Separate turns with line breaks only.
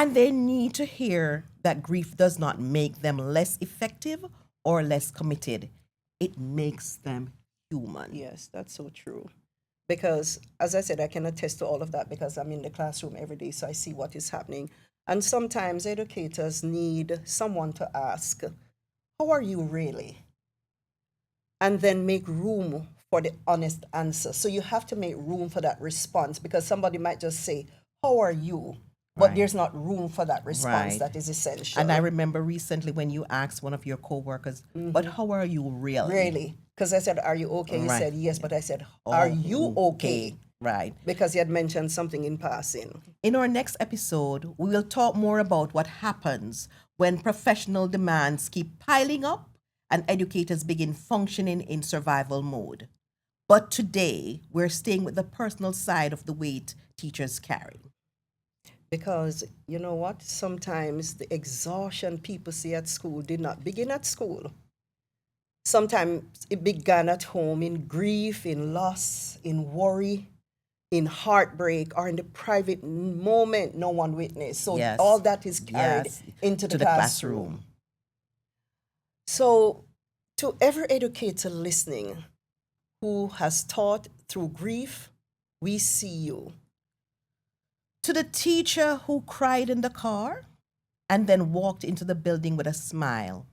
And they need to hear that grief does not make them less effective or less committed. It makes them human.
Yes, that's so true. Because, as I said, I can attest to all of that because I'm in the classroom every day, so I see what is happening. And sometimes educators need someone to ask, how are you really? And then make room for the honest answer. So you have to make room for that response because somebody might just say, how are you? But
Right.
there's not room for that response
Right.
that is essential.
And I remember recently when you asked one of your coworkers, but how are you really?
Really? Because I said, are you okay? You
Right.
said, yes, but I said, are you okay?
Right.
Because he had mentioned something in passing.
In our next episode, we will talk more about what happens when professional demands keep piling up and educators begin functioning in survival mode. But today, we're staying with the personal side of the weight teachers carry.
Because you know what? Sometimes the exhaustion people see at school did not begin at school. Sometimes it began at home in grief, in loss, in worry, in heartbreak, or in the private moment no one witnessed. So
Yes.
all that is carried
Yes.
into
To
the classroom. So, to every educator listening who has taught through grief, we see you.
To the teacher who cried in the car and then walked into the building with a smile,